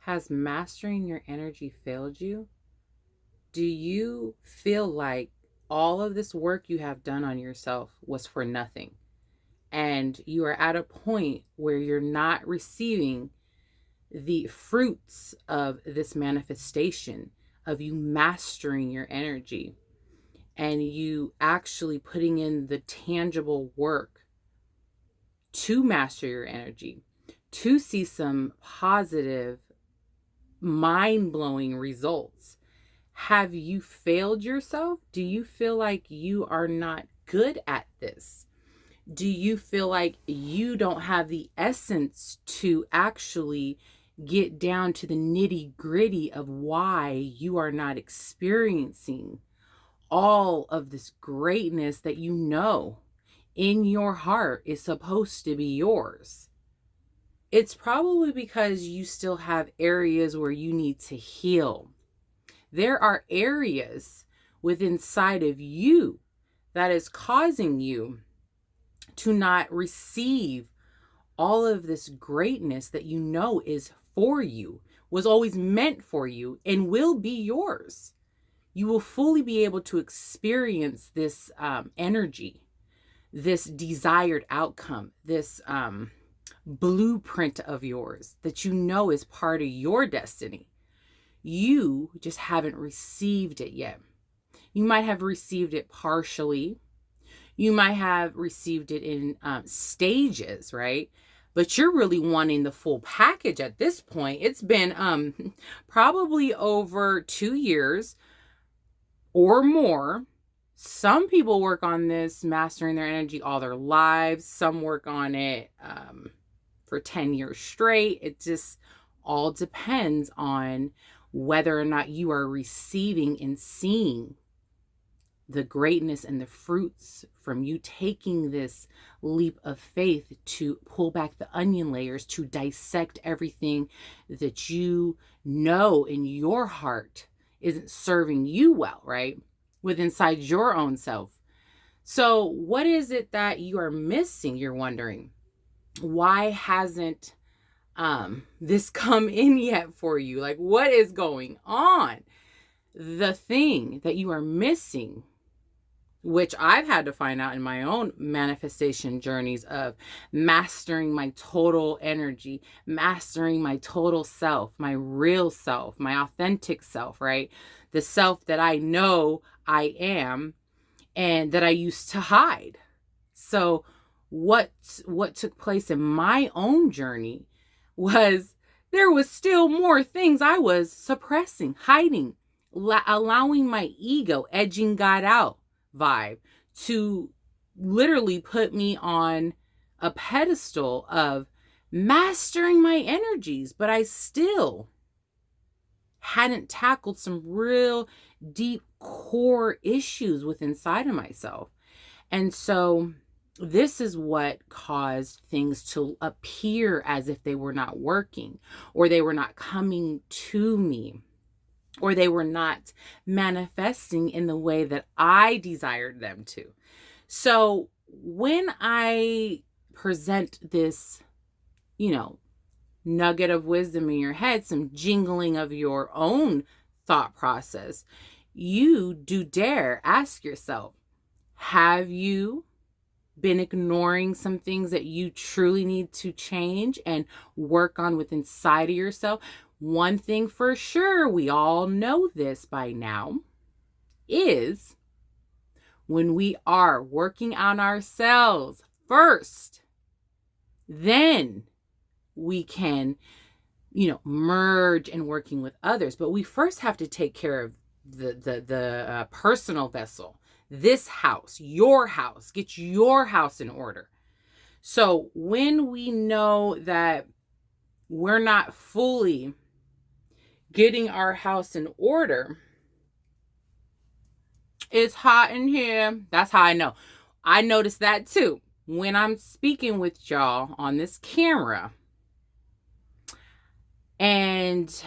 Has mastering your energy failed you? Do you feel like all of this work you have done on yourself was for nothing? And you are at a point where you're not receiving the fruits of this manifestation of you mastering your energy and you actually putting in the tangible work to master your energy, to see some positive, mind blowing results. Have you failed yourself? Do you feel like you are not good at this? Do you feel like you don't have the essence to actually get down to the nitty gritty of why you are not experiencing all of this greatness that you know in your heart is supposed to be yours? It's probably because you still have areas where you need to heal. There are areas within inside of you that is causing you to not receive all of this greatness that you know is for you, was always meant for you, and will be yours. You will fully be able to experience this energy, this desired outcome, this blueprint of yours that you know is part of your destiny. You just haven't received it yet. You might have received it partially. You might have received it in stages, right? But you're really wanting the full package at this point. It's been probably over 2 years or more. Some people work on this, mastering their energy all their lives. Some work on it for 10 years straight. It just all depends on whether or not you are receiving and seeing the greatness and the fruits from you taking this leap of faith to pull back the onion layers, to dissect everything that you know in your heart isn't serving you well, right? With inside your own self. So, what is it that you are missing? You're wondering. Why hasn't this come in yet for you? Like, what is going on? The thing that you are missing, which I've had to find out in my own manifestation journeys of mastering my total energy, mastering my total self, my real self, my authentic self, right? The self that I know I am and that I used to hide. So what took place in my own journey was there was still more things I was suppressing, hiding, allowing my ego, edging God out vibe to literally put me on a pedestal of mastering my energies, but I still hadn't tackled some real deep core issues within inside of myself. And so this is what caused things to appear as if they were not working, or they were not coming to me, or they were not manifesting in the way that I desired them to. So when I present this, nugget of wisdom in your head, some jingling of your own thought process, you do dare ask yourself, have you been ignoring some things that you truly need to change and work on within inside of yourself? One thing for sure, we all know this by now, is when we are working on ourselves first, then we can, merge and working with others. But we first have to take care of the personal vessel, this house, your house. Get your house in order. So when we know that we're not fully getting our house in order, it's hot in here. That's how I know. I noticed that too. When I'm speaking with y'all on this camera, and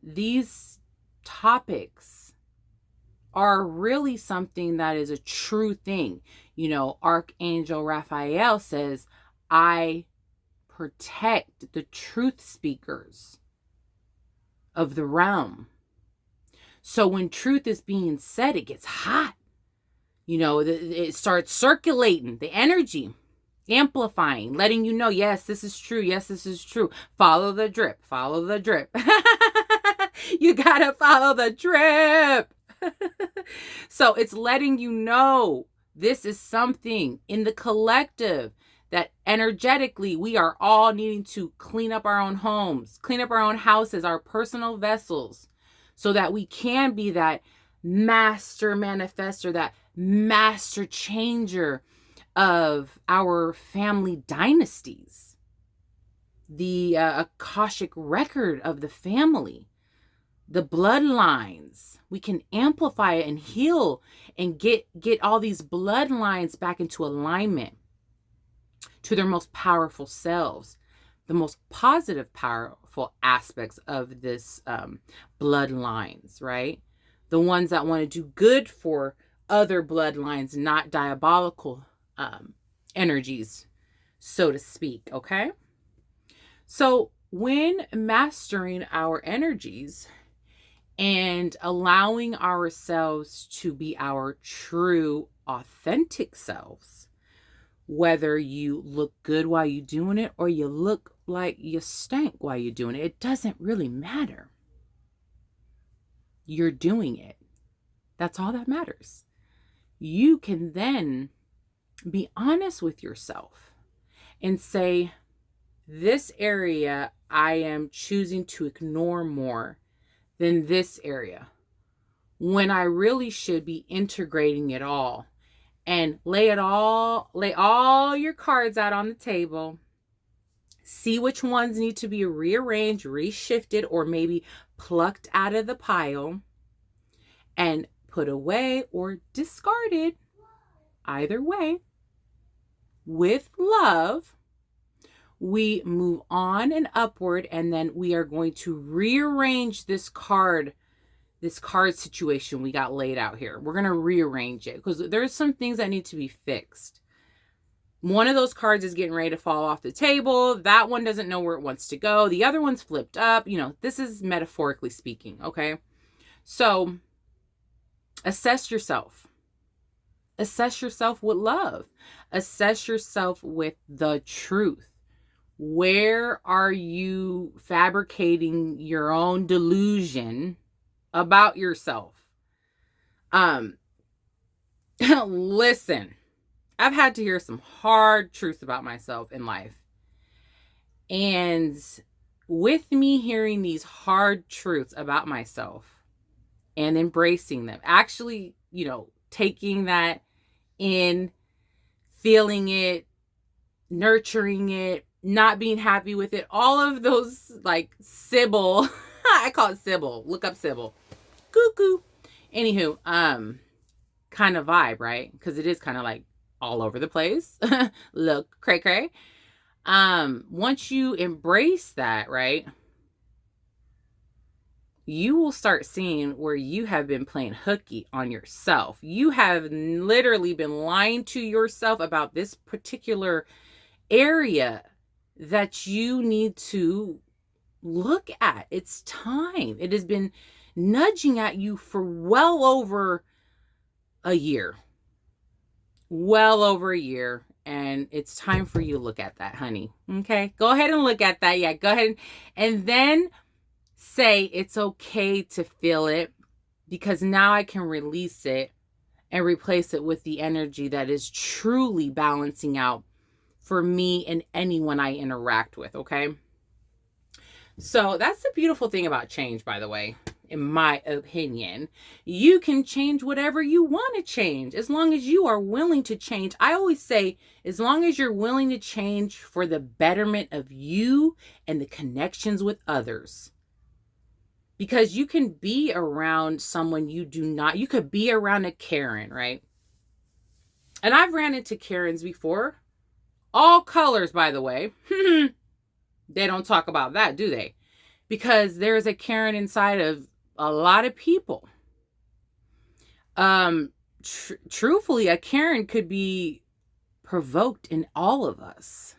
these topics are really something that is a true thing. Archangel Raphael says, I protect the truth speakers. of the realm. So when truth is being said, it gets hot. It starts circulating, the energy, amplifying, letting you know, yes, this is true. Yes, this is true. Follow the drip. Follow the drip. You gotta follow the drip. So it's letting you know this is something in the collective that energetically we are all needing to clean up our own homes, clean up our own houses, our personal vessels, so that we can be that master manifester, that master changer of our family dynasties, the Akashic record of the family, the bloodlines. We can amplify it and heal and get all these bloodlines back into alignment to their most powerful selves, the most positive, powerful aspects of this bloodlines, right? The ones that want to do good for other bloodlines, not diabolical energies, so to speak, okay? So when mastering our energies and allowing ourselves to be our true, authentic selves, whether you look good while you're doing it or you look like you stank while you're doing it, it doesn't really matter. You're doing it. That's all that matters. You can then be honest with yourself and say, this area I am choosing to ignore more than this area, when I really should be integrating it all. And lay all your cards out on the table. See which ones need to be rearranged, reshifted, or maybe plucked out of the pile and put away or discarded. Either way, with love, we move on and upward, and then we are going to rearrange this card situation we got laid out here. We're going to rearrange it because there's some things that need to be fixed. One of those cards is getting ready to fall off the table. That one doesn't know where it wants to go. The other one's flipped up. This is metaphorically speaking, okay? So assess yourself. Assess yourself with love. Assess yourself with the truth. Where are you fabricating your own delusion about yourself? Listen, I've had to hear some hard truths about myself in life. And with me hearing these hard truths about myself and embracing them, actually, taking that in, feeling it, nurturing it, not being happy with it, all of those like Sybil, I call it Sybil, look up Sybil, cuckoo. Anywho, kind of vibe, right? Because it is kind of like all over the place. Look, cray cray. Once you embrace that, right, you will start seeing where you have been playing hooky on yourself. You have literally been lying to yourself about this particular area that you need to look at. It's time. It has been nudging at you for well over a year. And it's time for you to look at that, honey. Okay? Go ahead and look at that. Yeah, go ahead. And then say it's okay to feel it, because now I can release it and replace it with the energy that is truly balancing out for me and anyone I interact with, okay? So that's the beautiful thing about change, by the way, in my opinion. You can change whatever you want to change as long as you are willing to change. I always say, as long as you're willing to change for the betterment of you and the connections with others. Because you can be around someone you could be around a Karen, right? And I've ran into Karens before. All colors, by the way. They don't talk about that, do they? Because there's a Karen inside of a lot of people. Truthfully, a Karen could be provoked in all of us.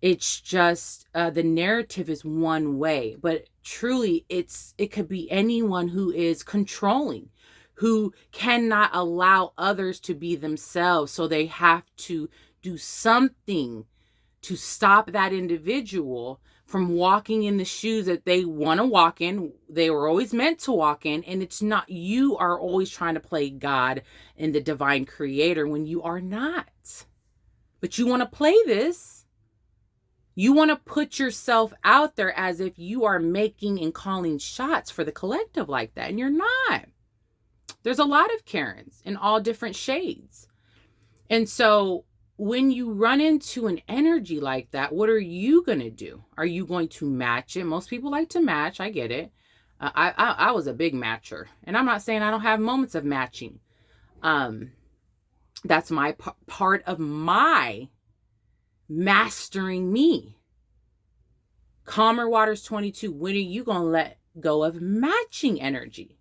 It's just the narrative is one way, but truly it could be anyone who is controlling, who cannot allow others to be themselves, so they have to do something to stop that individual from walking in the shoes that they want to walk in. They were always meant to walk in, and it's not, you are always trying to play God and the divine creator when you are not. But you want to play this. You want to put yourself out there as if you are making and calling shots for the collective like that, and you're not. There's a lot of Karens in all different shades. And so when you run into an energy like that, what are you going to do? Are you going to match it? Most people like to match. I get it. I was a big matcher, and I'm not saying I don't have moments of matching. That's my part of my mastering me. Calmer Waters 22. When are you going to let go of matching energy?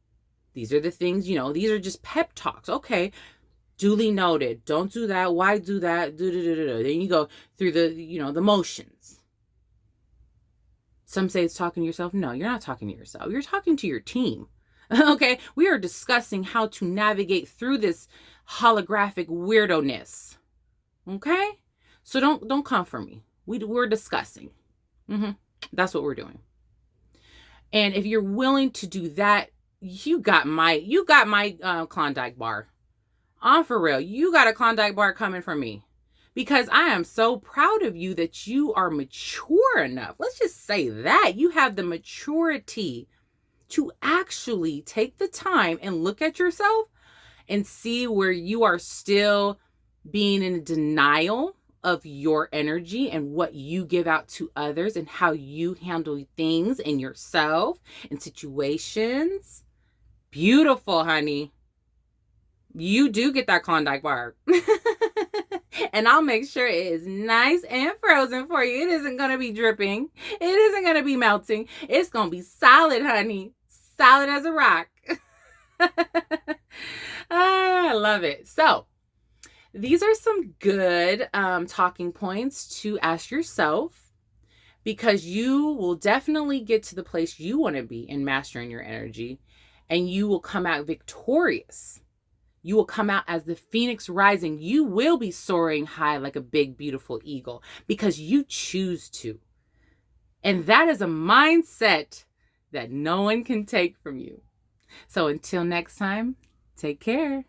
These are the things, these are just pep talks. Okay. Duly noted. Don't do that. Why do that? Then you go through the motions. Some say it's talking to yourself. No, you're not talking to yourself. You're talking to your team. Okay. We are discussing how to navigate through this holographic weirdo-ness. Okay. So don't come for me. We're discussing. That's what we're doing. And if you're willing to do that, you got my Klondike bar. For real, you got a Klondike bar coming from me, because I am so proud of you that you are mature enough. Let's just say that you have the maturity to actually take the time and look at yourself and see where you are still being in denial of your energy and what you give out to others and how you handle things and yourself and situations. Beautiful, honey. You do get that Klondike bar. And I'll make sure it is nice and frozen for you. It isn't going to be dripping. It isn't going to be melting. It's going to be solid, honey. Solid as a rock. I love it. So these are some good talking points to ask yourself, because you will definitely get to the place you want to be in mastering your energy, and you will come out victorious. You will come out as the phoenix rising. You will be soaring high like a big, beautiful eagle, because you choose to. And that is a mindset that no one can take from you. So until next time, take care.